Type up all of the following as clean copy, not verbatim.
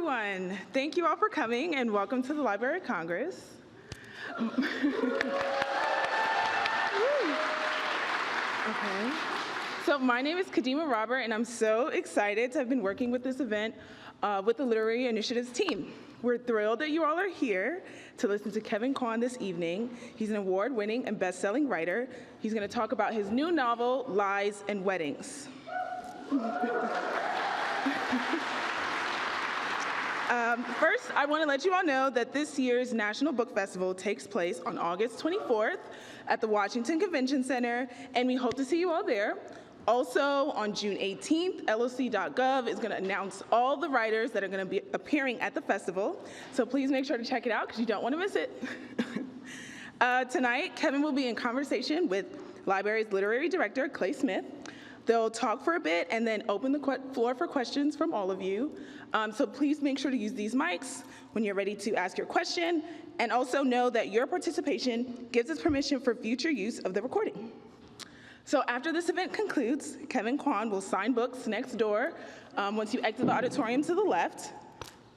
everyone. Thank you all for coming and welcome to the Library of Congress. Okay. So my name is Kadima Robert, and I'm so excited to have been working with this event with the Literary Initiatives team. We're thrilled that you all are here to listen to Kevin Kwan this evening. He's an award-winning and best-selling writer. He's going to talk about his new novel, Lies and Weddings. First, I want to let you all know that this year's National Book Festival takes place on August 24th at the Washington Convention Center, and we hope to see you all there. Also, on June 18th, LOC.gov is going to announce all the writers that are going to be appearing at the festival, so please make sure to check it out because you don't want to miss it. Tonight, Kevin will be in conversation with Library's Literary Director, Clay Smith. They'll talk for a bit and then open the floor for questions from all of you. So please make sure to use these mics when you're ready to ask your question, and also know that your participation gives us permission for future use of the recording. So after this event concludes, Kevin Kwan will sign books next door once you exit the auditorium to the left.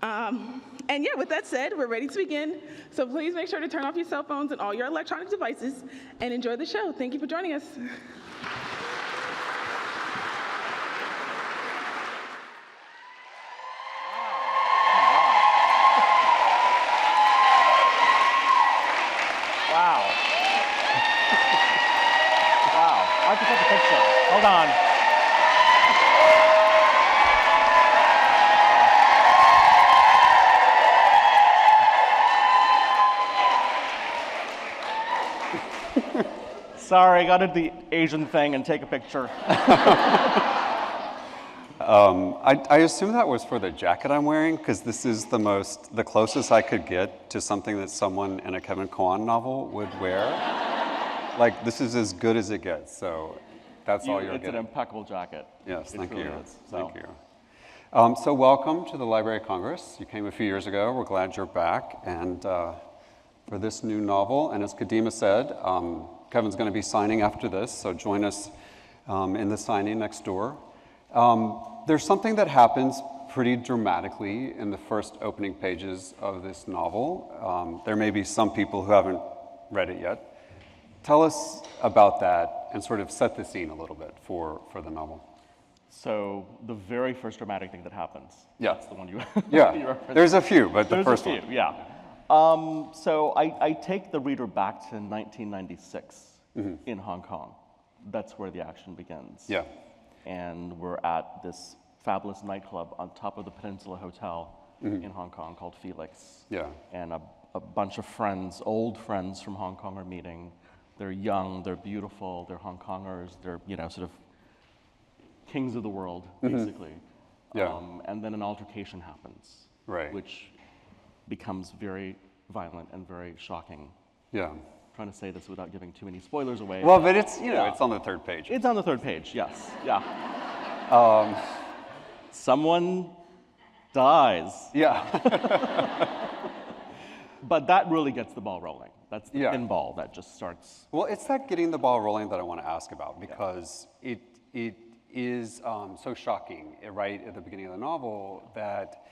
And yeah, with that said, we're ready to begin. So please make sure to turn off your cell phones and all your electronic devices and enjoy the show. Thank you for joining us. Hold on. Sorry, got to do the Asian thing and take a picture. I assume that was for the jacket I'm wearing, because this is the closest I could get to something that someone in a Kevin Kwan novel would wear. Like, this is as good as it gets, so that's all you're getting. It's an impeccable jacket. Yes, thank you. Thank you. So welcome to the Library of Congress. You came a few years ago. We're glad you're back. And for this new novel, and as Kadima said, Kevin's going to be signing after this, so join us in the signing next door. There's something that happens pretty dramatically in the first opening pages of this novel. There may be some people who haven't read it yet. Tell us about that and sort of set the scene a little bit for the novel. So the very first dramatic thing that happens. Yeah. That's the one you. Yeah. you referenced. There's a few, but There's the first a few, one. Yeah. So I take the reader back to 1996 in Hong Kong. That's where the action begins. Yeah. And we're at this fabulous nightclub on top of the Peninsula Hotel in Hong Kong called Felix. Yeah. And a bunch of friends, old friends from Hong Kong are meeting. They're young, they're beautiful, they're Hong Kongers, they're, sort of kings of the world, basically. Yeah. And then an altercation happens, Right. which becomes very violent and very shocking. Yeah. I'm trying to say this without giving too many spoilers away. Well, but it's, Yeah. it's on the third page. It's on the third page, yes, yeah. Someone dies, Yeah. but that really gets the ball rolling. That's the Yeah. pinball that just starts. Well, it's that getting the ball rolling that I want to ask about, because it is so shocking, right, at the beginning of the novel, that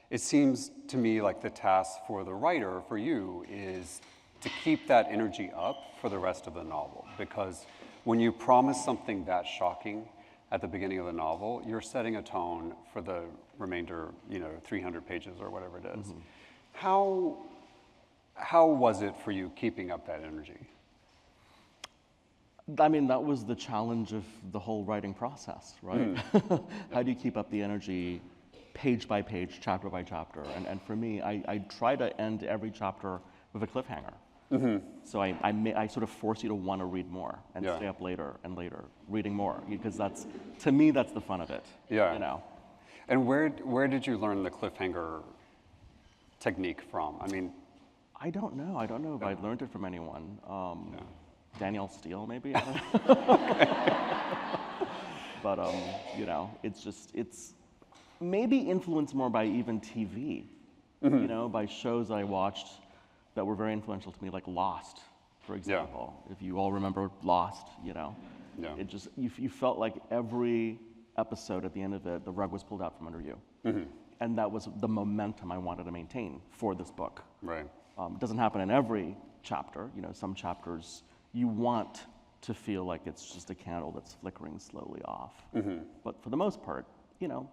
it seems to me like the task for the writer, for you, is to keep that energy up for the rest of the novel. Because when you promise something that shocking at the beginning of the novel, you're setting a tone for the remainder, 300 pages or whatever it is. How was it for you keeping up that energy? I mean, that was the challenge of the whole writing process, right? How do you keep up the energy page by page, chapter by chapter? And for me, I try to end every chapter with a cliffhanger. So I sort of force you to want to read more and stay up later and later, reading more, because to me, that's the fun of it. Yeah. And where did you learn the cliffhanger technique from? I mean, I don't know. I don't know if I learned it from anyone. Danielle Steele, maybe? But, it's maybe influenced more by even TV, by shows that I watched that were very influential to me, like Lost, for example. If you all remember Lost, it just, you felt like every episode at the end of it, the rug was pulled out from under you. And that was the momentum I wanted to maintain for this book. Right. It doesn't happen in every chapter. You know, some chapters you want to feel like it's just a candle that's flickering slowly off. But for the most part, you know,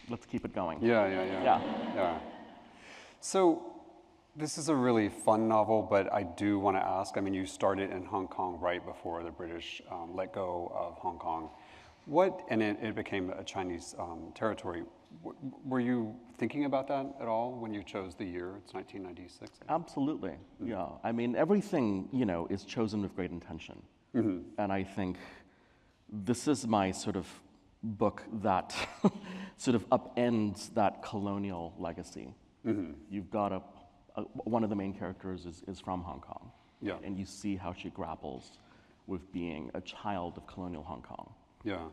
let's keep it going. Yeah. So this is a really fun novel, but I do want to ask, I mean, you started in Hong Kong right before the British let go of Hong Kong. And it became a Chinese territory. Were you thinking about that at all when you chose the year? It's 1996. Absolutely, yeah. I mean, everything, you know, is chosen with great intention. And I think this is my sort of book that sort of upends that colonial legacy. You've got one of the main characters is from Hong Kong. Yeah. And you see how she grapples with being a child of colonial Hong Kong. Yeah.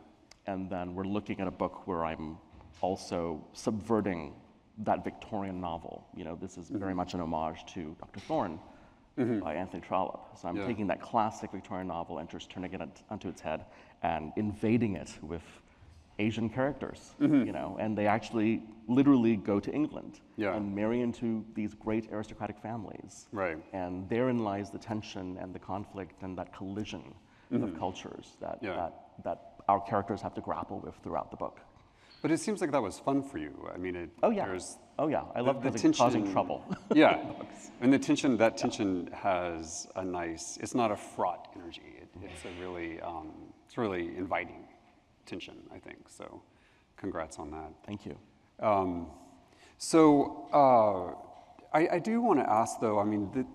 And then we're looking at a book where I'm also subverting that Victorian novel. You know, this is very much an homage to Dr. Thorne by Anthony Trollope. So I'm taking that classic Victorian novel and just turning it onto its head and invading it with Asian characters, you know, and they actually literally go to England and marry into these great aristocratic families. Right. And therein lies the tension and the conflict and that collision of cultures that our characters have to grapple with throughout the book. But it seems like that was fun for you. I mean, I love the causing trouble. Yeah, and that tension has a nice, it's not a fraught energy. It's a really, it's really inviting tension, I think. So congrats on that. Thank you. I do want to ask though, I mean,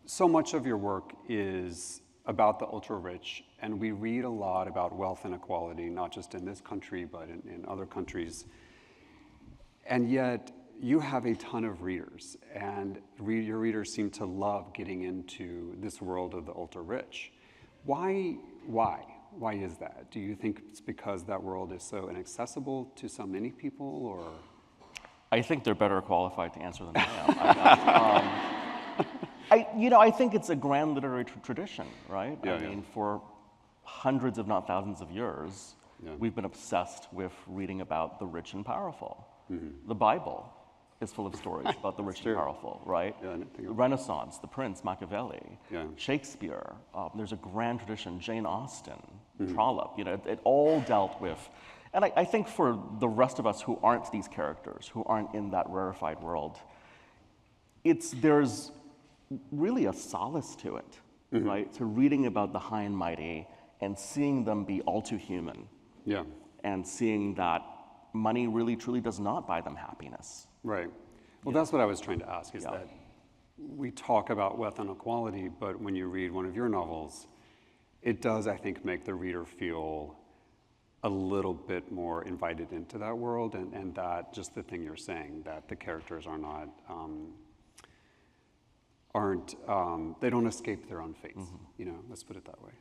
so much of your work is about the ultra-rich, and we read a lot about wealth inequality, not just in this country, but in other countries. And yet, you have a ton of readers, and your readers seem to love getting into this world of the ultra-rich. Why is that? Do you think it's because that world is so inaccessible to so many people, or? I think they're better qualified to answer than I am. I think it's a grand literary tradition, right? I mean, for hundreds, if not thousands of years, we've been obsessed with reading about the rich and powerful. The Bible is full of stories about the rich and powerful, right? The Renaissance, the Prince, Machiavelli, Shakespeare. There's a grand tradition, Jane Austen, Trollope. You know, it all dealt with. And I think for the rest of us who aren't these characters, who aren't in that rarefied world, there's really a solace to it, right? To reading about the high and mighty and seeing them be all too human. Yeah. And seeing that money really truly does not buy them happiness. Right. Well, that's what I was trying to ask, is that we talk about wealth inequality, but when you read one of your novels, it does, I think, make the reader feel a little bit more invited into that world, and that just the thing you're saying, that the characters are not, they don't escape their own fates, you know, let's put it that way.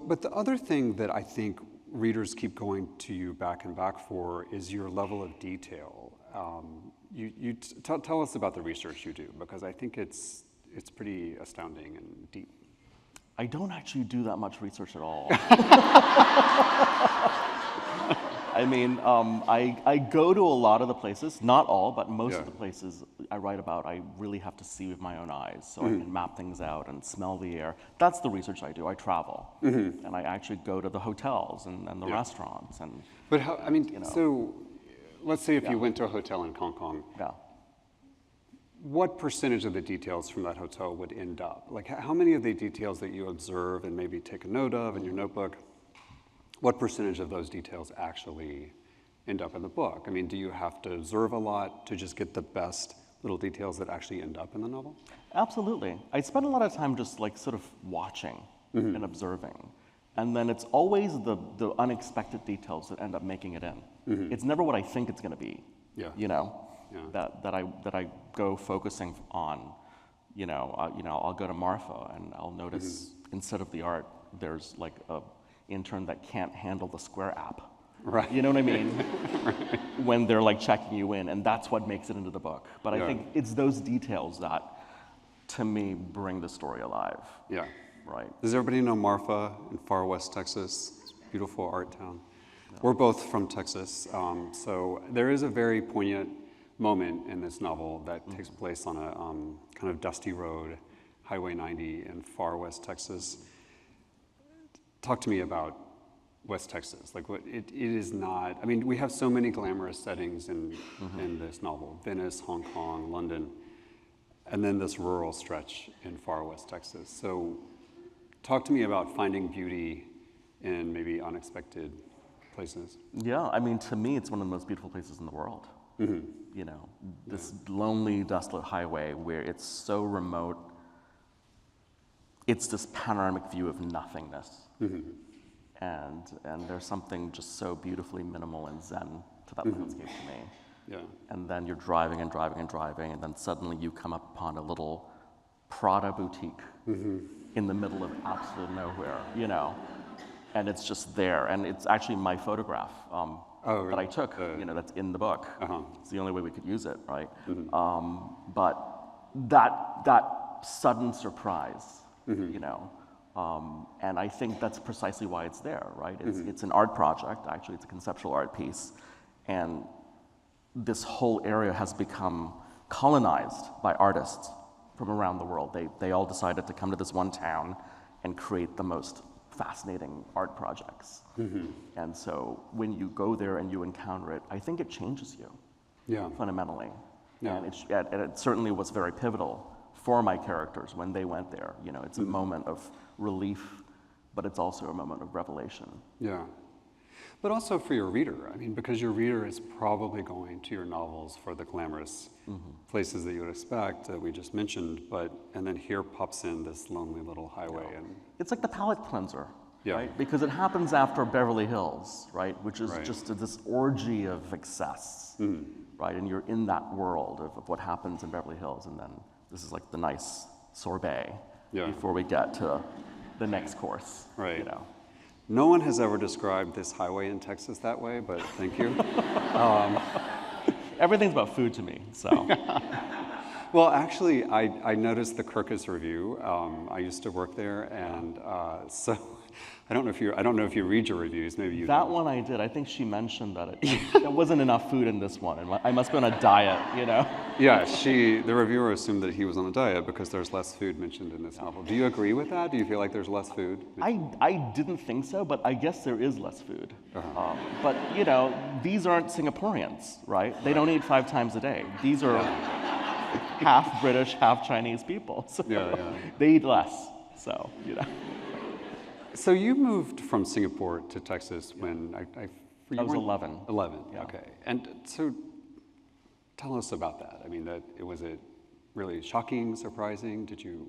But the other thing that I think readers keep going to you back and back for is your level of detail. Tell us about the research you do, because I think it's pretty astounding and deep. I don't actually do that much research at all. I mean, I go to a lot of the places, not all, but most of the places I write about, I really have to see with my own eyes, so I can map things out and smell the air. That's the research I do. I travel, and I actually go to the hotels and the restaurants. But how, I mean, so let's say if you went to a hotel in Hong Kong, what percentage of the details from that hotel would end up? Like, how many of the details that you observe and maybe take a note of in your notebook, what percentage of those details actually end up in the book? I mean, do you have to observe a lot to just get the best little details that actually end up in the novel? Absolutely. I spend a lot of time just like sort of watching and observing. And then it's always the unexpected details that end up making it in. It's never what I think it's going to be, you know, that I go focusing on. You know, I'll go to Marfa and I'll notice instead of the art, there's like a intern that can't handle the Square app. Right. You know what I mean? When they're like checking you in, and that's what makes it into the book. But I think it's those details that, to me, bring the story alive. Yeah. Right. Does everybody know Marfa in far west Texas? It's a beautiful art town. We're both from Texas, so there is a very poignant moment in this novel that takes place on a kind of dusty road, Highway 90 in far West Texas. Talk to me about West Texas. Like, it is not, I mean, we have so many glamorous settings in this novel: Venice, Hong Kong, London, and then this rural stretch in far West Texas. So talk to me about finding beauty in maybe unexpected places. Yeah, I mean, to me, it's one of the most beautiful places in the world. You know, this lonely, desolate highway where it's so remote. It's this panoramic view of nothingness. And there's something just so beautifully minimal and zen to that landscape to me. Yeah. And then you're driving and driving and driving, and then suddenly you come upon a little Prada boutique in the middle of absolute nowhere, you know, and it's just there. And it's actually my photograph that I took, you know, that's in the book. It's the only way we could use it, right? But that sudden surprise, you know, and I think that's precisely why it's there, right? It's an art project, actually, it's a conceptual art piece, and this whole area has become colonized by artists from around the world. They all decided to come to this one town and create the most fascinating art projects. And so when you go there and you encounter it, I think it changes you fundamentally. Yeah. And it certainly was very pivotal for my characters when they went there. You know, it's a moment of relief, but it's also a moment of revelation. Yeah. But also for your reader, I mean, because your reader is probably going to your novels for the glamorous places that you would expect that we just mentioned, and then here pops in this lonely little highway. And It's like the palate cleanser, Yeah. right? Because it happens after Beverly Hills, right? Which is Right. just this orgy of excess, right? And you're in that world of what happens in Beverly Hills, and then this is like the nice sorbet before we get to the next course, Right. you know? no one has ever described this highway in Texas that way, but thank you. Everything's about food to me, so. Well, actually, I noticed the Kirkus Review. I used to work there, and so I don't know if you read your reviews. Maybe you. That don't. one I did. I think she mentioned that there wasn't enough food in this one, and I must be on a diet, you know? Yeah, the reviewer assumed that he was on a diet because there's less food mentioned in this novel. Do you agree with that? Do you feel like there's less food? I didn't think so, but I guess there is less food. But, you know, these aren't Singaporeans, right? They don't eat 5 times a day. These are half British, half Chinese people. So they eat less, so, you know. So you moved from Singapore to Texas when I was 11. 11, Yeah. okay. And so tell us about that. I mean, was it really shocking, surprising? Did you?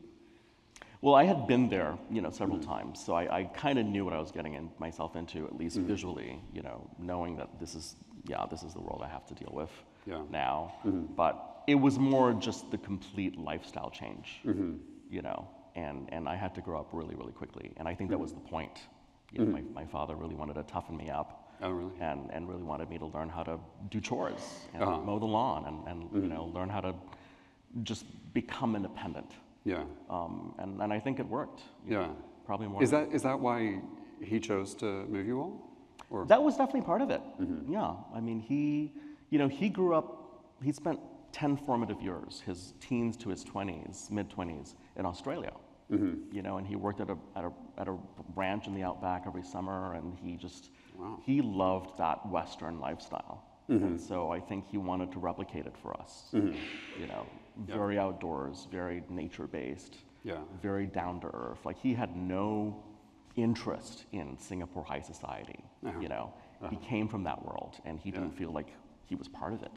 Well, I had been there, you know, several times, so I kind of knew what I was getting myself into, at least visually, you know, knowing that this is the world I have to deal with now. But it was more just the complete lifestyle change, you know, and I had to grow up really, really quickly, and I think that was the point. You know, my father really wanted to toughen me up. Oh, really? And really wanted me to learn how to do chores and mow the lawn and you know, learn how to just become independent. Yeah. And I think it worked. you know, probably more. Is that why he chose to move you all? Or? That was definitely part of it. Yeah. I mean, he grew up, he spent 10 formative years, his teens to his 20s, mid-20s, in Australia. You know, and he worked at a ranch in the outback every summer, and he loved that Western lifestyle. And so I think he wanted to replicate it for us. You know, very outdoors, very nature-based, very down to earth. Like, he had no interest in Singapore high society. You know, he came from that world, and he didn't feel like he was part of it.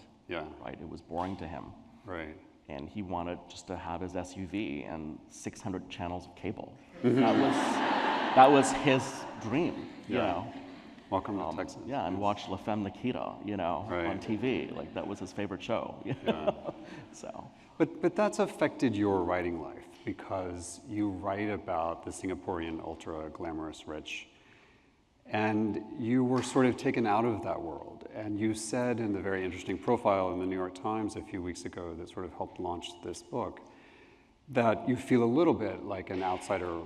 Right, it was boring to him. Right. And he wanted just to have his SUV and 600 channels of cable. That was his dream, you know. Welcome to Texas. Yeah, and watch La Femme Nikita, you know, on TV. Like, that was his favorite show. You know? So. But that's affected your writing life because you write about the Singaporean ultra glamorous rich, and you were sort of taken out of that world. And you said in the very interesting profile in the New York Times a few weeks ago that sort of helped launch this book that you feel a little bit like an outsider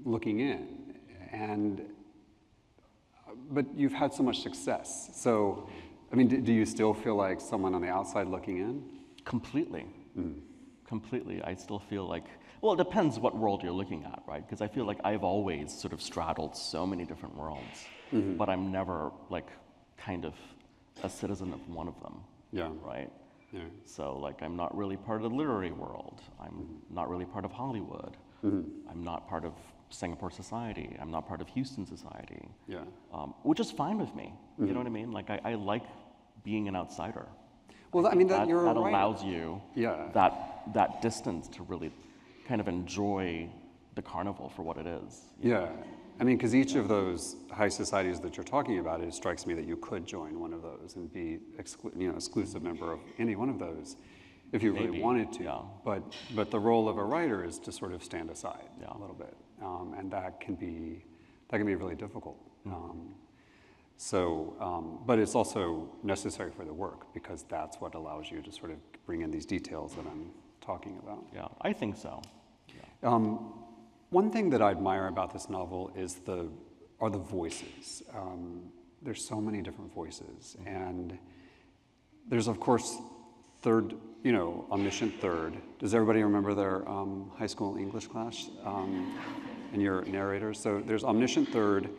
looking in. And but you've had so much success. So, I mean, do you still feel like someone on the outside looking in? Completely. Completely. I still feel like, well, it depends what world you're looking at, right? Because I feel like I've always sort of straddled so many different worlds, but I'm never like kind of a citizen of one of them, Yeah. right? Yeah. So like I'm not really part of the literary world. I'm not really part of Hollywood. I'm not part of Singapore society. I'm not part of Houston society. Yeah. Which is fine with me. You know what I mean? Like I like being an outsider. Well, I mean, that you're that right. allows you Yeah. that distance to really kind of enjoy the carnival for what it is. Yeah. I mean, because each of those high societies that you're talking about, it strikes me that you could join one of those and be exclusive member of any one of those if you really Maybe, wanted to. yeah. But the role of a writer is to sort of stand aside Yeah. a little bit, and that can be really difficult. But it's also necessary for the work because that's what allows you to sort of bring in these details that I'm talking about. Yeah, I think so. One thing that I admire about this novel are the voices. There's so many different voices, and there's of course third, omniscient third. Does everybody remember their high school English class and your narrators? So there's omniscient third.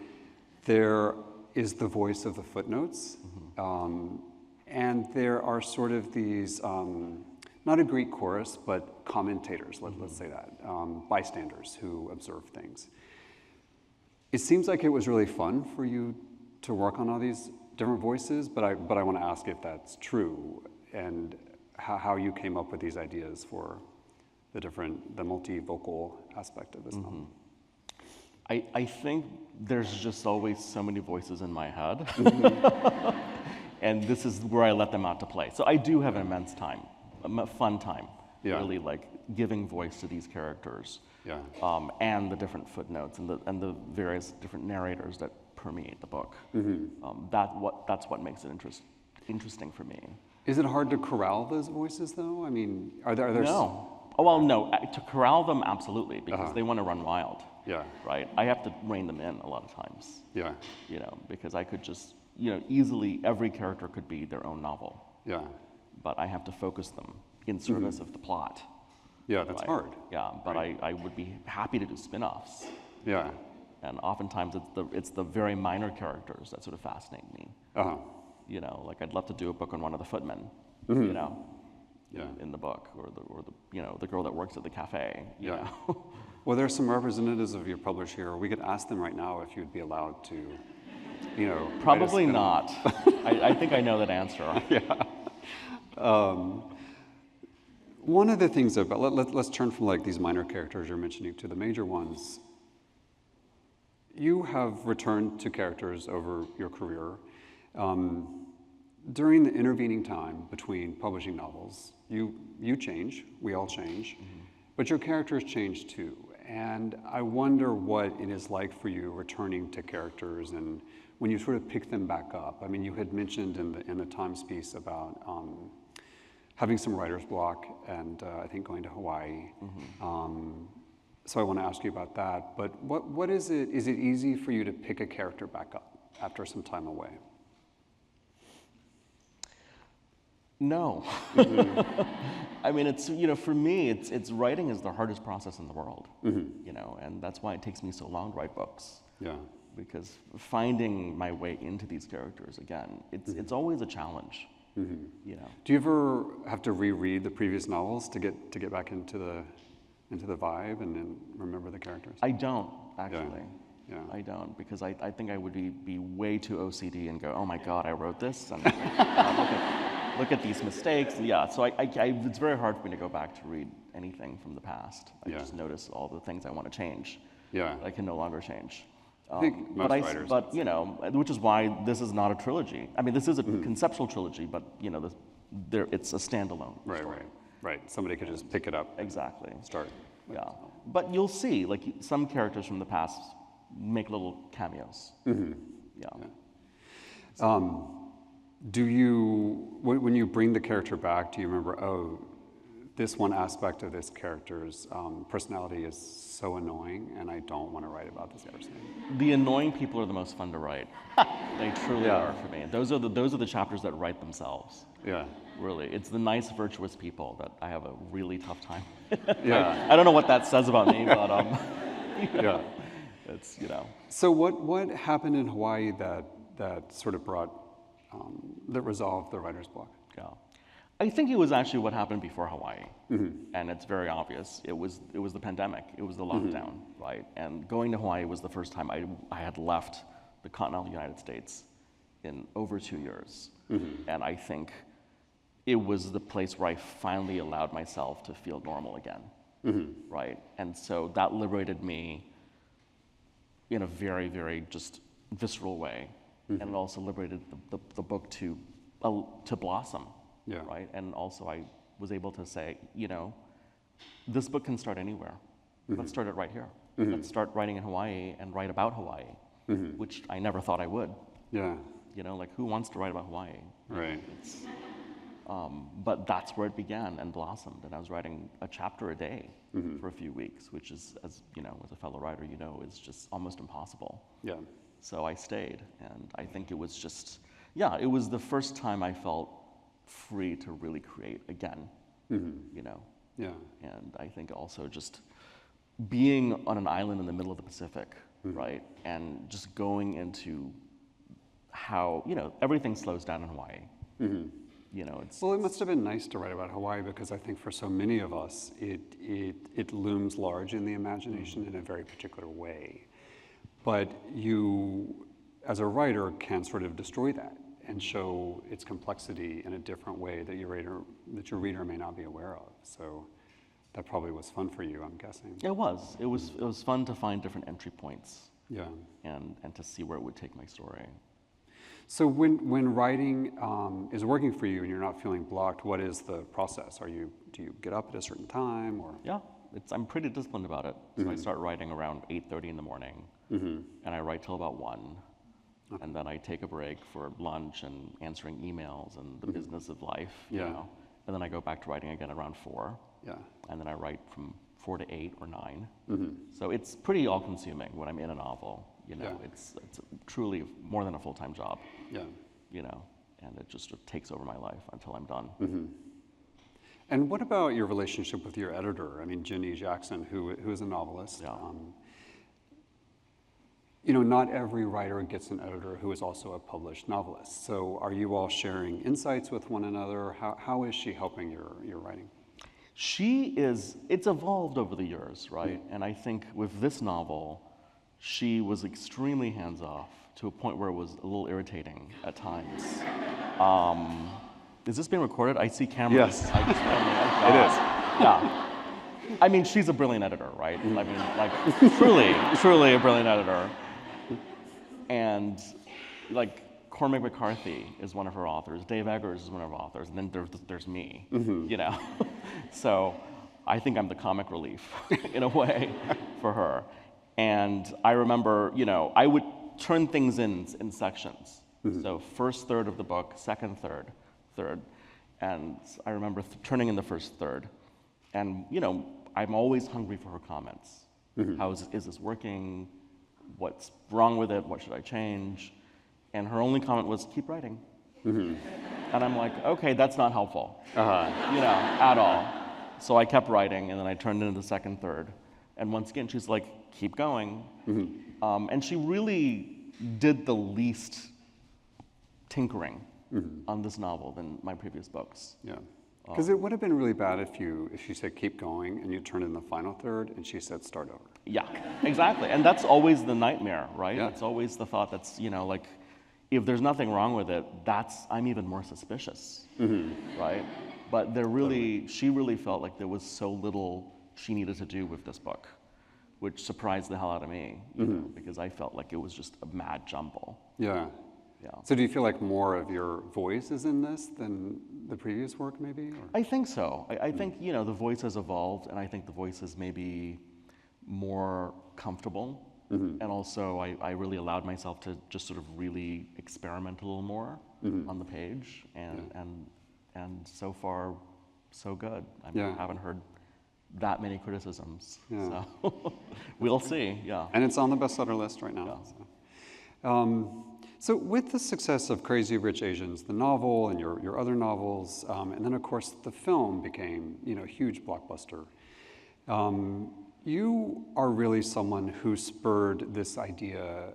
There is the voice of the footnotes, and there are sort of these. Not a Greek chorus, but commentators, let's say that, bystanders who observe things. It seems like it was really fun for you to work on all these different voices, but I want to ask if that's true and how you came up with these ideas for the multi-vocal aspect of this novel. I think there's just always so many voices in my head, and this is where I let them out to play. So I do have an immense time. A fun time, really like giving voice to these characters, and the different footnotes and the various different narrators that permeate the book. That's what makes it interesting for me. Is it hard to corral those voices, though? I mean, are there? No. Oh well, no. To corral them, absolutely, because they want to run wild. Yeah. Right. I have to rein them in a lot of times. Yeah. Because I could just, easily every character could be their own novel. Yeah. But I have to focus them in service of the plot. Yeah, that's hard. Yeah, but I would be happy to do spin-offs. Yeah. And oftentimes it's the very minor characters that sort of fascinate me. Like I'd love to do a book on one of the footmen, in the book, or the girl that works at the cafe. You know? Well, there's some representatives of your publisher here. We could ask them right now if you'd be allowed to, Probably not. I think I know that answer. One of the things about, let's turn from like these minor characters you're mentioning to the major ones. You have returned to characters over your career. During the intervening time between publishing novels, you change, we all change, but your characters change too. And I wonder what it is like for you returning to characters and when you sort of pick them back up. I mean, you had mentioned in the Times piece about having some writer's block and I think going to Hawaii. So I want to ask you about that. But what is it? Is it easy for you to pick a character back up after some time away? No. I mean, it's, for me, it's writing is the hardest process in the world, and that's why it takes me so long to write books. Yeah. Because finding my way into these characters, again, it's always a challenge, Do you ever have to reread the previous novels to get back into the vibe and then remember the characters? I don't, actually. Yeah. I don't, because I think I would be way too OCD and go, oh my God, I wrote this, and look at these mistakes. Yeah, so it's very hard for me to go back to read anything from the past. I just notice all the things I want to change. Yeah. I can no longer change. I think most writers. But which is why this is not a trilogy. I mean, this is a conceptual trilogy, but it's a standalone story. Right. Somebody could just pick it up. Exactly. Start. Yeah, but you'll see, like some characters from the past make little cameos. Do you, when you bring the character back, do you remember, oh, this one aspect of this character's personality is so annoying, and I don't want to write about this person. The annoying people are the most fun to write. They truly Yeah. are for me. Those are the chapters that write themselves. Yeah. Really, it's the nice, virtuous people that I have a really tough time. Yeah. I don't know what that says about me, but Yeah. it's So what happened in Hawaii that sort of brought that resolved the writer's block? yeah. I think it was actually what happened before Hawaii, and it's very obvious. It was the pandemic. It was the lockdown, right? And going to Hawaii was the first time I had left the continental United States in over 2 years, and I think it was the place where I finally allowed myself to feel normal again, right? And so that liberated me in a very, very just visceral way, and it also liberated the book to blossom, Yeah. right? And also I was able to say, this book can start anywhere. Let's start it right here. Let's start writing in Hawaii and write about Hawaii, which I never thought I would. Yeah. Like who wants to write about Hawaii? Right. But that's where it began and blossomed. And I was writing a chapter a day for a few weeks, which is, as as a fellow writer, is just almost impossible. Yeah. So I stayed, and I think it was just, it was the first time I felt free to really create again, Yeah. And I think also just being on an island in the middle of the Pacific, right, and just going into how, everything slows down in Hawaii. Well, it must have been nice to write about Hawaii because I think for so many of us, it looms large in the imagination in a very particular way. But you, as a writer, can sort of destroy that and show its complexity in a different way that your reader may not be aware of. So that probably was fun for you, I'm guessing. It was. It was fun to find different entry points. Yeah. And to see where it would take my story. So when writing is working for you and you're not feeling blocked, what is the process? Do you get up at a certain time or? Yeah, I'm pretty disciplined about it. So I start writing around 8:30 in the morning, and I write till about 1. And then I take a break for lunch and answering emails and the business of life, Yeah. And then I go back to writing again around 4. Yeah. And then I write from 4 to 8 or 9. So it's pretty all-consuming when I'm in a novel. Yeah. It's truly more than a full-time job. Yeah. And it just takes over my life until I'm done. And what about your relationship with your editor? I mean, Jenny Jackson, who is a novelist. Yeah. Not every writer gets an editor who is also a published novelist. So are you all sharing insights with one another? How is she helping your writing? It's evolved over the years, right? And I think with this novel, she was extremely hands-off to a point where it was a little irritating at times. Is this being recorded? I see cameras. Yes. It is. Yeah. I mean, she's a brilliant editor, right? I mean, truly a brilliant editor. And Cormac McCarthy is one of her authors, Dave Eggers is one of her authors, and then there's me, So I think I'm the comic relief in a way for her. And I remember, I would turn things in sections. So first third of the book, second third. And I remember turning in the first third. And, I'm always hungry for her comments. How is this working? What's wrong with it? What should I change? And her only comment was, keep writing. And I'm like, okay, that's not helpful, at all. So I kept writing, and then I turned into the second third. And once again, she's like, keep going. And she really did the least tinkering on this novel than my previous books. Yeah. Because it would have been really bad if she said keep going and you turned in the final third and she said start over. Yeah, exactly. And that's always the nightmare, right? Yeah. It's always the thought that's, if there's nothing wrong with it, I'm even more suspicious, right? But she really felt like there was so little she needed to do with this book, which surprised the hell out of me, because I felt like it was just a mad jumble. Yeah. Yeah. So do you feel like more of your voice is in this than the previous work, maybe? Or? I think so. I think, the voice has evolved, and I think the voice is maybe more comfortable. And also, I really allowed myself to just sort of really experiment a little more on the page. And so far, so good. I Yeah. haven't heard that many criticisms. Yeah. So we'll see. Yeah. And it's on the bestseller list right now. So with the success of Crazy Rich Asians, the novel and your other novels, and then of course the film became, a huge blockbuster. You are really someone who spurred this idea,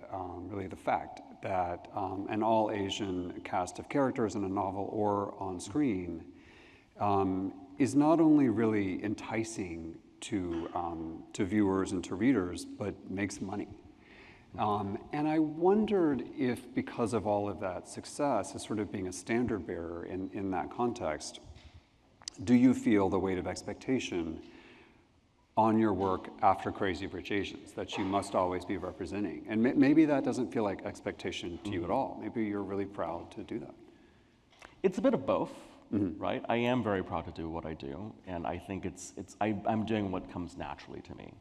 really the fact that an all Asian cast of characters in a novel or on screen is not only really enticing to viewers and to readers, but makes money. And I wondered if, because of all of that success, as sort of being a standard bearer in that context, do you feel the weight of expectation on your work after Crazy Rich Asians that you must always be representing? And maybe that doesn't feel like expectation to you at all. Maybe you're really proud to do that. It's a bit of both, right? I am very proud to do what I do, and I think I'm doing what comes naturally to me,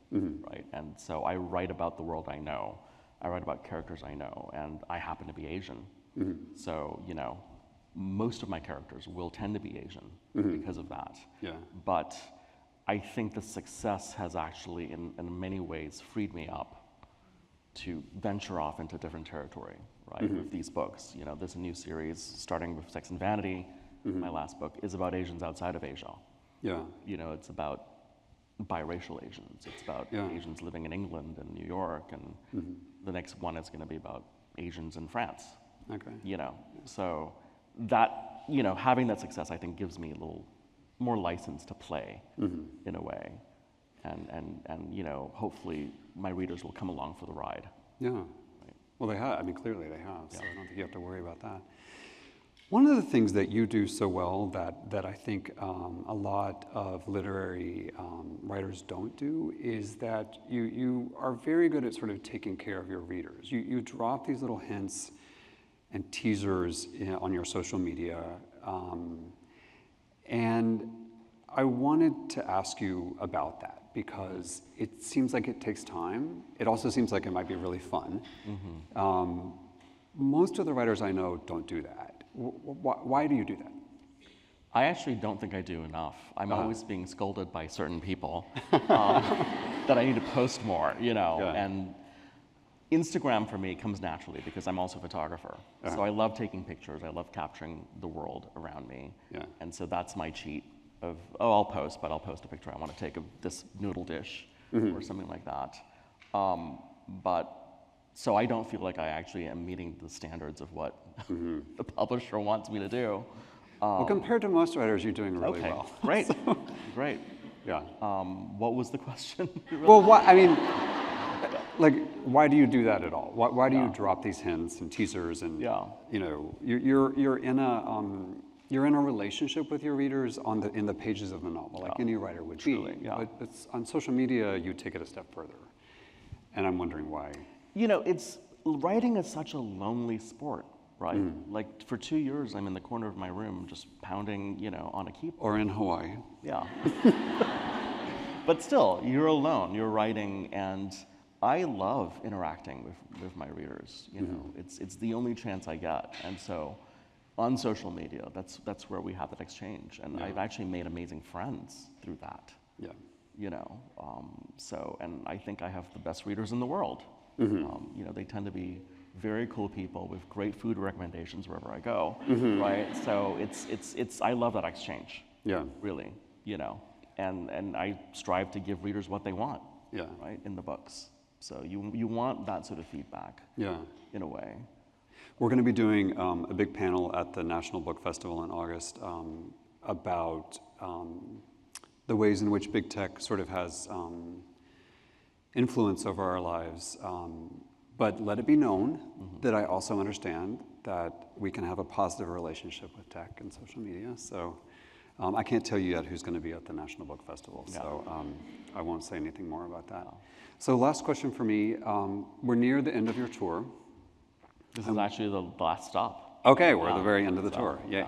right? And so I write about the world I know. I write about characters I know, and I happen to be Asian. So, most of my characters will tend to be Asian because of that. Yeah. But I think the success has actually, in many ways, freed me up to venture off into different territory, right? With these books, there's a new series starting with Sex and Vanity. My last book is about Asians outside of Asia. Yeah. It's about biracial Asians. It's about Asians living in England and New York, and the next one is going to be about Asians in France. Okay. So that, having that success, I think, gives me a little more license to play in a way, and hopefully my readers will come along for the ride. Yeah. Right. Well, they have. I mean, clearly they have. So I don't think you have to worry about that. One of the things that you do so well that I think a lot of literary writers don't do is that you are very good at sort of taking care of your readers. You drop these little hints and teasers on your social media. And I wanted to ask you about that because it seems like it takes time. It also seems like it might be really fun. Most of the writers I know don't do that. Why do you do that? I actually don't think I do enough. I'm always being scolded by certain people that I need to post more, and Instagram for me comes naturally because I'm also a photographer. So I love taking pictures. I love capturing the world around me. Yeah. And so that's my cheat of, I'll post, but I'll post a picture I want to take of this noodle dish or something like that. So I don't feel like I actually am meeting the standards of what the publisher wants me to do. Well, compared to most writers, you're doing really Okay, well. great, great. Yeah. What was the question? Well, why do you do that at all? Why do you drop these hints and teasers and you're in a relationship with your readers in the pages of the novel, like any writer would Truly, be. But it's on social media, you take it a step further, and I'm wondering why. Writing is such a lonely sport, right? Like for 2 years, I'm in the corner of my room just pounding, on a keyboard. Or in Hawaii. Yeah. But still, you're alone, you're writing, and I love interacting with my readers. It's the only chance I get, and so on social media, that's where we have that exchange, and I've actually made amazing friends through that. Yeah. And I think I have the best readers in the world. They tend to be very cool people with great food recommendations wherever I go, right? So it's I love that exchange. Yeah. Really, and I strive to give readers what they want. Yeah. Right, in the books. So you want that sort of feedback. Yeah. In a way. We're going to be doing a big panel at the National Book Festival in August about the ways in which big tech sort of has influence over our lives. But let it be known that I also understand that we can have a positive relationship with tech and social media. So I can't tell you yet who's going to be at the National Book Festival. Yeah. So I won't say anything more about that. So last question for me. We're near the end of your tour. This is actually the last stop. Okay, we're at the very end of the tour. Yay.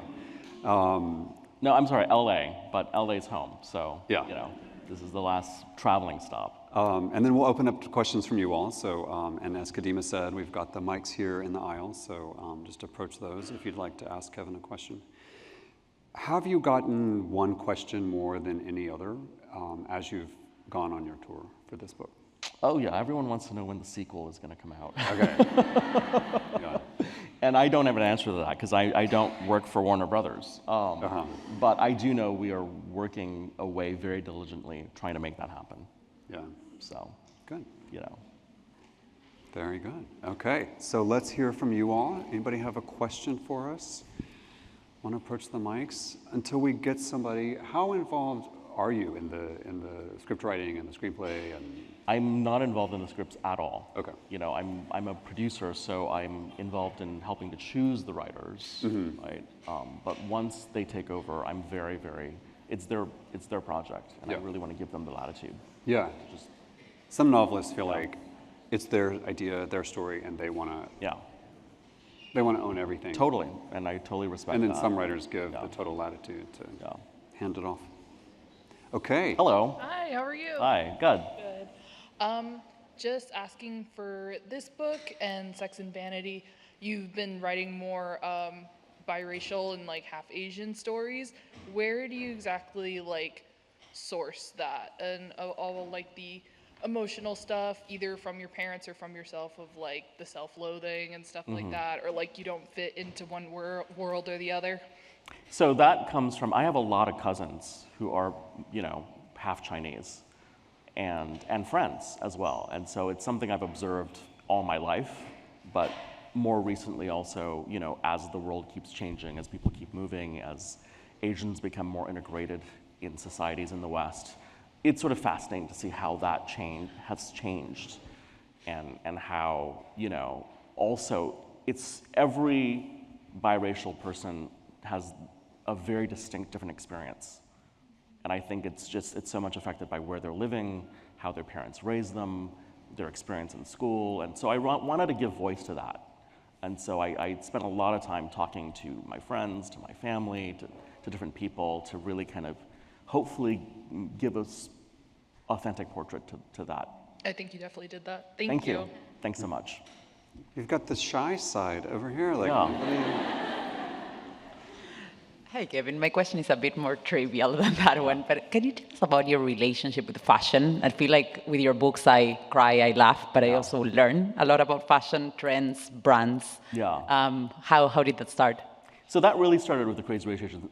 No, I'm sorry, LA, but LA's home. So, Yeah. this is the last traveling stop. And then we'll open up to questions from you all. So, and as Kadima said, we've got the mics here in the aisle. So just approach those if you'd like to ask Kevin a question. Have you gotten one question more than any other as you've gone on your tour for this book? Oh yeah, everyone wants to know when the sequel is going to come out. Okay. Yeah. And I don't have an answer to that because I don't work for Warner Brothers. But I do know we are working away very diligently trying to make that happen. Yeah. So, Good. you know. Very good. Okay, so let's hear from you all. Anybody have a question for us? Want to approach the mics? Until we get somebody, how involved are you in the script writing and the screenplay and? I'm not involved in the scripts at all. Okay. You know, I'm a producer, so I'm involved in helping to choose the writers, right? But once they take over, I'm very, very. It's their project, and I Yeah. really want to give them the latitude. Yeah. Some novelists feel like it's their idea, their story, and they want Yeah, to own everything. totally, and I totally respect And then that. some writers give Yeah. the total latitude to Yeah. hand it off. Okay. Hello. Hi, how are you? Hi. Good. Good. Just asking for this book and Sex and Vanity. You've been writing more biracial and like half Asian stories. Where do you exactly like source that and all like the emotional stuff, either from your parents or from yourself, of like the self-loathing and stuff like that, or like you don't fit into one world or the other? So that comes from, I have a lot of cousins who are, you know, half Chinese and friends as well. And so it's something I've observed all my life, but more recently also, you know, as the world keeps changing, as people keep moving, as Asians become more integrated in societies in the West, it's sort of fascinating to see how that has changed and how, you know, also it's every biracial person has a very distinct different experience. And I think it's so much affected by where they're living, how their parents raised them, their experience in school. And so I wanted to give voice to that. And so I spent a lot of time talking to my friends, to my family, to different people to really kind of hopefully give us authentic portrait to that. I think you definitely did that. Thank Thank you. you. Thanks so much. You've got the shy side over here. Like, Yeah. Hi, Kevin. My question is a bit more trivial than that one, but can you tell us about your relationship with fashion? I feel like with your books, I cry, I laugh, but I also learn a lot about fashion, trends, brands. Yeah. How did that start? So that really started with the Crazy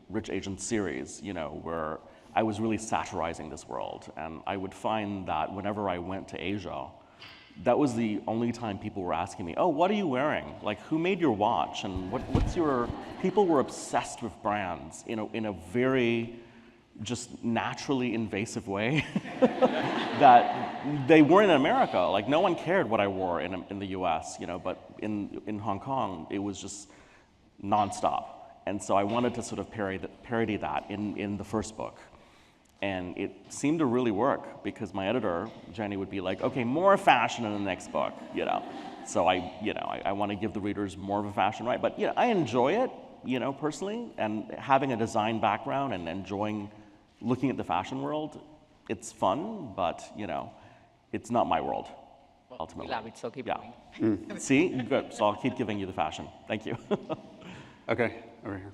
Rich Asians series, you know, where I was really satirizing this world. And I would find that whenever I went to Asia, that was the only time people were asking me, oh, what are you wearing? Like, who made your watch? And what's your... People were obsessed with brands in a very just naturally invasive way that they weren't in America. Like, no one cared what I wore in the US, you know, but in Hong Kong, it was just nonstop. And so I wanted to sort of parody that in the first book. And it seemed to really work because my editor, Jenny, would be like, okay, more fashion in the next book, you know. So I want to give the readers more of a fashion right. But yeah, I enjoy it, you know, personally, and having a design background and enjoying looking at the fashion world, it's fun, but you know, it's not my world, ultimately. We love it, so keep Yeah. going. See, good. So I'll keep giving you the fashion. Thank you. okay, over here.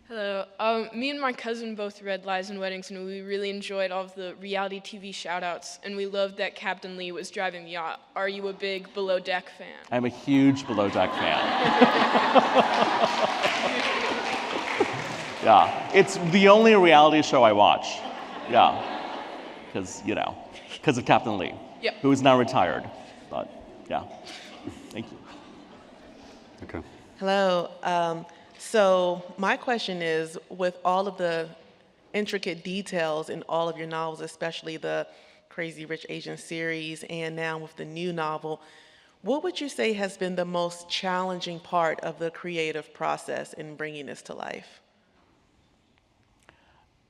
Hello. Me and my cousin both read Lies and Weddings, and we really enjoyed all of the reality TV shout-outs, and we loved that Captain Lee was driving the yacht. Are you a big Below Deck fan? I'm a huge Below Deck fan. Yeah, it's the only reality show I watch. Yeah, because of Captain Lee, Yep. who is now retired. But yeah, thank you. Okay. Hello. So my question is, with all of the intricate details in all of your novels, especially the Crazy Rich Asian series and now with the new novel, what would you say has been the most challenging part of the creative process in bringing this to life?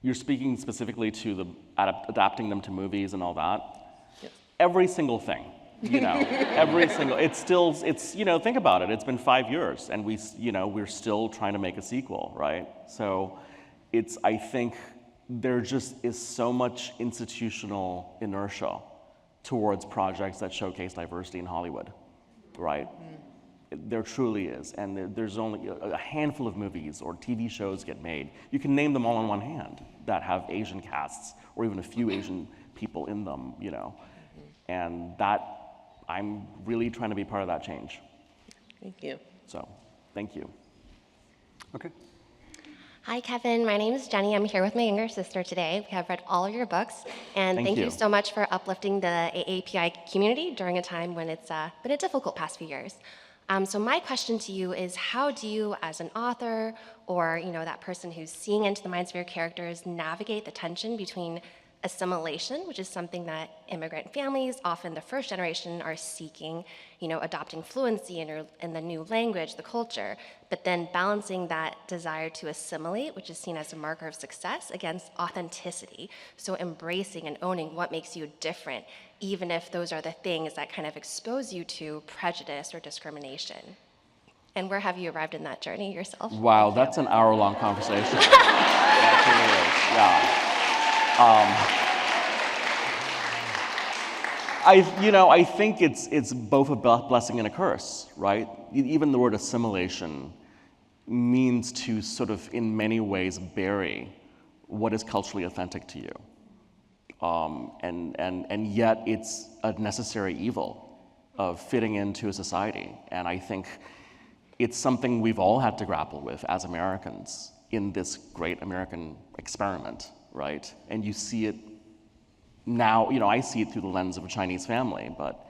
You're speaking specifically to the adapting them to movies and all that? Yes. Every single thing. You know, it's, you know, think about it. It's been 5 years and we're still trying to make a sequel, right? So I think there just is so much institutional inertia towards projects that showcase diversity in Hollywood, right? There truly is, and there's only a handful of movies or TV shows get made. You can name them all on one hand that have Asian casts or even a few Asian people in them, you know. And that, I'm really trying to be part of that change. Thank you. So, thank you. Okay. Hi, Kevin. My name is Jenny. I'm here with my younger sister today. We have read all of your books, and Thank thank you you. so much for uplifting the AAPI community during a time when it's been a difficult past few years. So my question to you is, how do you, as an author, or that person who's seeing into the minds of your characters, navigate the tension between assimilation, which is something that immigrant families, often the first generation, are seeking, adopting fluency in the new language, the culture, but then balancing that desire to assimilate, which is seen as a marker of success, against authenticity. So embracing and owning what makes you different, even if those are the things that kind of expose you to prejudice or discrimination. And where have you arrived in that journey yourself? Wow, that's an hour-long conversation. That really is, yeah. I think it's both a blessing and a curse, right? Even the word assimilation means to sort of, in many ways, bury what is culturally authentic to you. And yet it's a necessary evil of fitting into a society. And I think it's something we've all had to grapple with as Americans in this great American experiment, right? And you see it now, I see it through the lens of a Chinese family, but,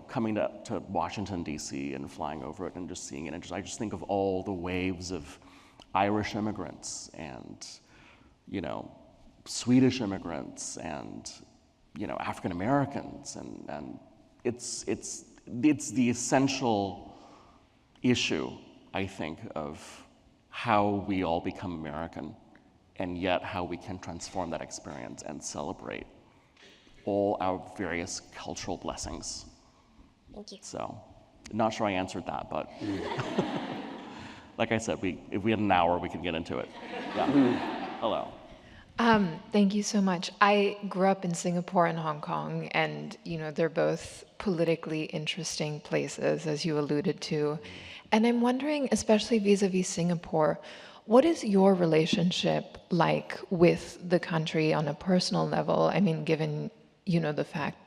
coming to Washington, D.C. and flying over it and just seeing it, and I just think of all the waves of Irish immigrants and, Swedish immigrants and, African Americans, and it's the essential issue, I think, of how we all become American, and yet how we can transform that experience and celebrate all our various cultural blessings. Thank you. So, not sure I answered that, but like I said, if we had an hour, we could get into it. Yeah. Hello. Thank you so much. I grew up in Singapore and Hong Kong, and they're both politically interesting places, as you alluded to. And I'm wondering, especially vis-a-vis Singapore, what is your relationship like with the country on a personal level? I mean, given the fact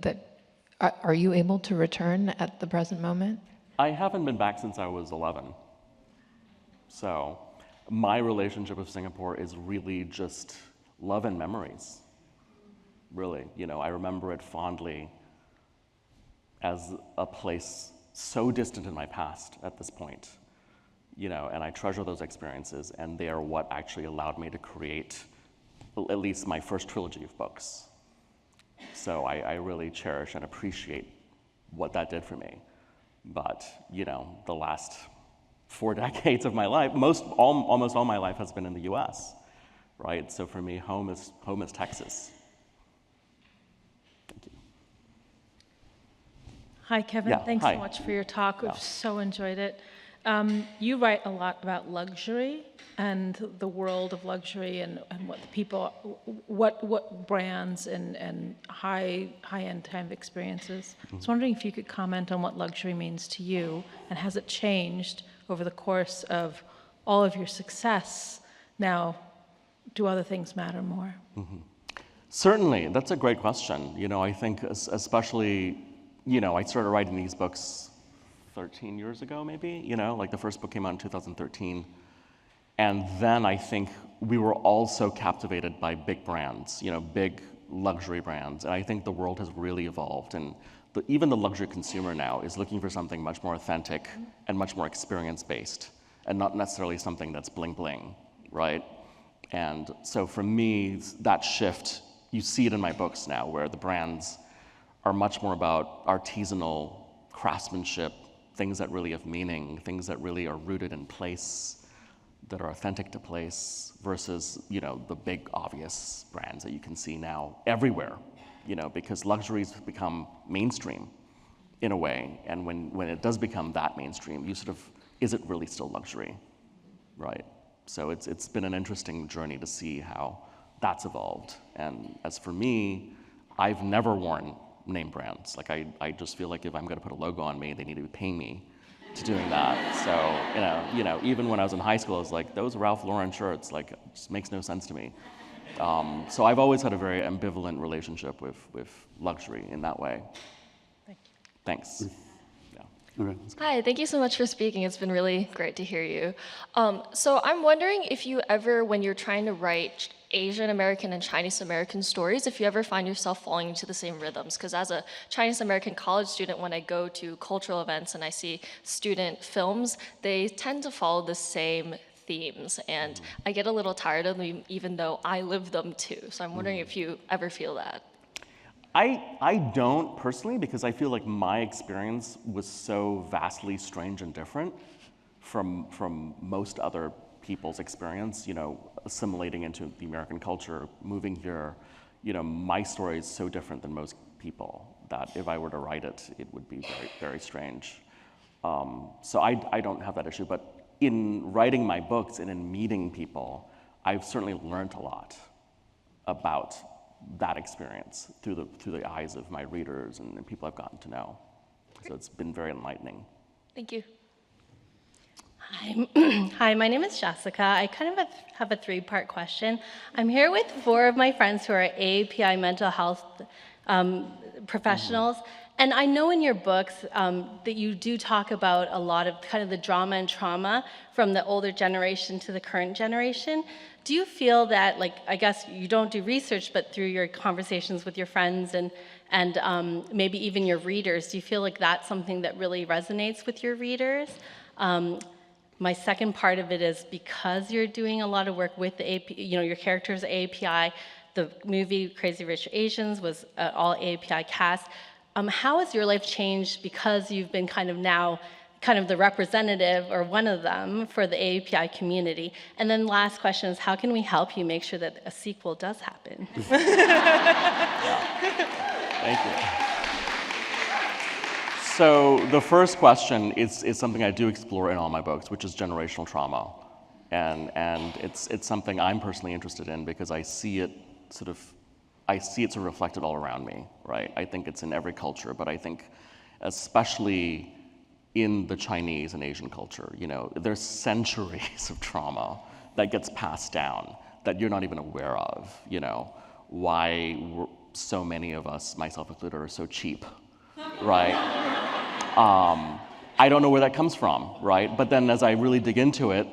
that are you able to return at the present moment? I haven't been back since I was 11. So my relationship with Singapore is really just love and memories. Really, I remember it fondly as a place so distant in my past at this point, and I treasure those experiences, and they are what actually allowed me to create at least my first trilogy of books. So I really cherish and appreciate what that did for me. But, the last 4 decades of my life, almost all my life has been in the US, right? So for me, home is Texas. Thank you. Hi, Kevin. Yeah, Thanks hi. so much for your talk. Yeah. We've so enjoyed it. You write a lot about luxury and the world of luxury and what the people, what brands and high-end kind of experiences. I was wondering if you could comment on what luxury means to you, and has it changed over the course of all of your success? Now, do other things matter more? Certainly, that's a great question. I think especially, I started writing these books 13 years ago, maybe, like the first book came out in 2013. And then I think we were all so captivated by big brands, big luxury brands. And I think the world has really evolved. And even the luxury consumer now is looking for something much more authentic and much more experience-based, and not necessarily something that's bling-bling, right? And so for me, that shift, you see it in my books now, where the brands are much more about artisanal craftsmanship, things that really have meaning, things that really are rooted in place, that are authentic to place, versus, the big obvious brands that you can see now everywhere, because luxury's become mainstream in a way. And when it does become that mainstream, you sort of, is it really still luxury, right? So it's been an interesting journey to see how that's evolved. And as for me, I've never worn name brands. Like I just feel like if I'm gonna put a logo on me, they need to be paying me to doing that. So, even when I was in high school, I was like, those Ralph Lauren shirts, like, it just makes no sense to me. So I've always had a very ambivalent relationship with luxury in that way. Thank you. Thanks. Okay. Hi, thank you so much for speaking. It's been really great to hear you. So I'm wondering if you ever, when you're trying to write Asian American and Chinese American stories, if you ever find yourself falling into the same rhythms. Because as a Chinese American college student, when I go to cultural events and I see student films, they tend to follow the same themes. And I get a little tired of them, even though I live them too. So I'm wondering if you ever feel that. I don't personally, because I feel like my experience was so vastly strange and different from most other people's experience, assimilating into the American culture, moving here. My story is so different than most people that if I were to write it, it would be very, very strange. So I don't have that issue, but in writing my books and in meeting people, I've certainly learned a lot about that experience through the eyes of my readers and people I've gotten to know. So it's been very enlightening. Thank you. Hi, my name is Jessica. I kind of have a three-part question. I'm here with 4 of my friends who are AAPI mental health professionals. And I know in your books that you do talk about a lot of kind of the drama and trauma from the older generation to the current generation. Do you feel that, like, I guess you don't do research, but through your conversations with your friends and maybe even your readers, do you feel like that's something that really resonates with your readers? My second part of it is because you're doing a lot of work with the your characters AAPI, the movie Crazy Rich Asians was all AAPI cast. How has your life changed because you've been kind of the representative or one of them for the AAPI community? And then last question is, how can we help you make sure that a sequel does happen? Thank you. So the first question is something I do explore in all my books, which is generational trauma. And it's something I'm personally interested in because I see it sort of reflected all around me, right? I think it's in every culture, but I think especially in the Chinese and Asian culture, there's centuries of trauma that gets passed down that you're not even aware of, why so many of us, myself included, are so cheap, right? I don't know where that comes from, right? But then as I really dig into it,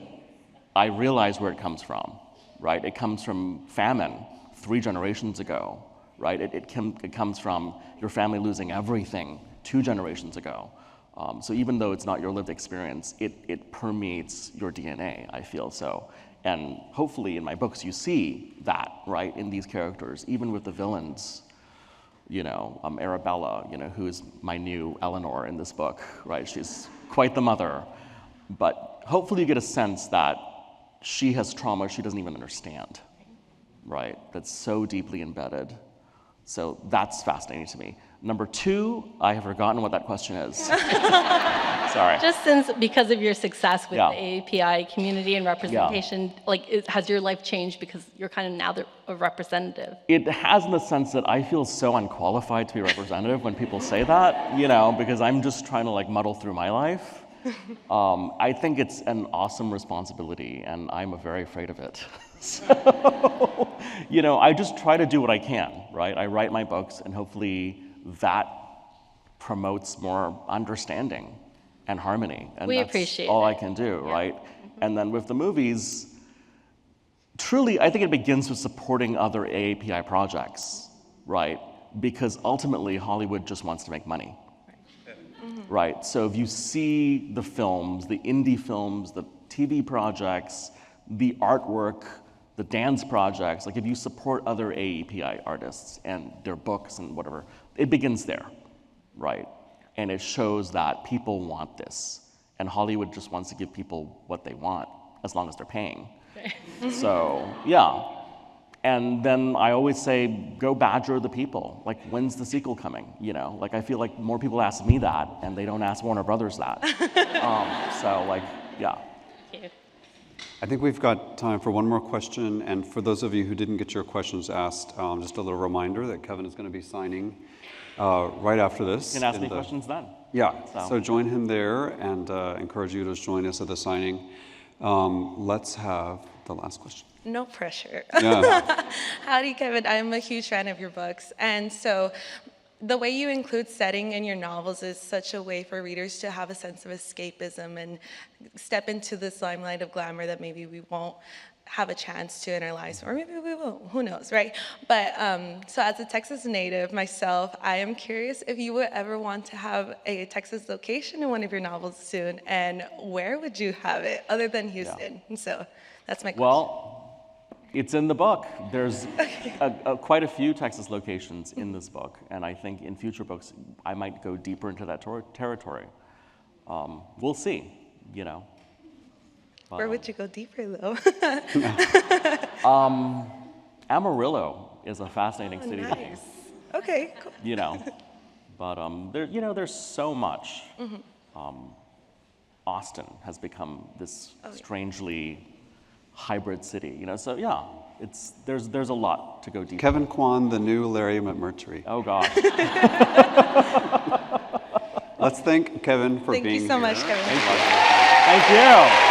I realize where it comes from, right? It comes from famine 3 generations ago, right? It comes from your family losing everything 2 generations ago. So even though it's not your lived experience, it permeates your DNA, I feel so. And hopefully in my books you see that, right, in these characters, even with the villains, Arabella, who is my new Eleanor in this book, right? She's quite the mother. But hopefully you get a sense that she has trauma she doesn't even understand, right? That's so deeply embedded. So that's fascinating to me. Number 2, I have forgotten what that question is. Sorry. Just because of your success with the AAPI community and representation, has your life changed because you're kind of now a representative? It has, in the sense that I feel so unqualified to be representative when people say that, because I'm just trying to muddle through my life. I think it's an awesome responsibility, and I'm very afraid of it. So, I just try to do what I can, right? I write my books, and hopefully that promotes more understanding and harmony. And that's all I can do, right? And then with the movies, truly, I think it begins with supporting other AAPI projects, right? Because ultimately, Hollywood just wants to make money. Right, so if you see the films, the indie films, the TV projects, the artwork, the dance projects, if you support other AAPI artists and their books and whatever, it begins there, right? And it shows that people want this, and Hollywood just wants to give people what they want, as long as they're paying. So, yeah. And then I always say, go badger the people. When's the sequel coming? I feel like more people ask me that, and they don't ask Warner Brothers that. Yeah. Thank you. I think we've got time for one more question. And for those of you who didn't get your questions asked, just a little reminder that Kevin is going to be signing right after this. You can ask me questions then. Yeah, so join him there and encourage you to join us at the signing. Let's have the last question. No pressure. Yeah. Howdy, Kevin. I'm a huge fan of your books. And so the way you include setting in your novels is such a way for readers to have a sense of escapism and step into this limelight of glamour that maybe we won't have a chance to in our lives, or maybe we will, who knows, right? But so as a Texas native myself, I am curious if you would ever want to have a Texas location in one of your novels soon, and where would you have it other than Houston? And so that's my question. Well, it's in the book. There's quite a few Texas locations in this book, and I think in future books I might go deeper into that territory. We'll see, you know. Where would you go deeper, though? Amarillo is a fascinating city to me. Nice. Okay, cool. You know, but there's so much. Austin has become this strangely hybrid city, you know. So yeah, there's a lot to go deep. Kevin Kwan, the new Larry McMurtry. Oh gosh. Let's thank Kevin for being here. Thank you so much, Kevin. Thank you.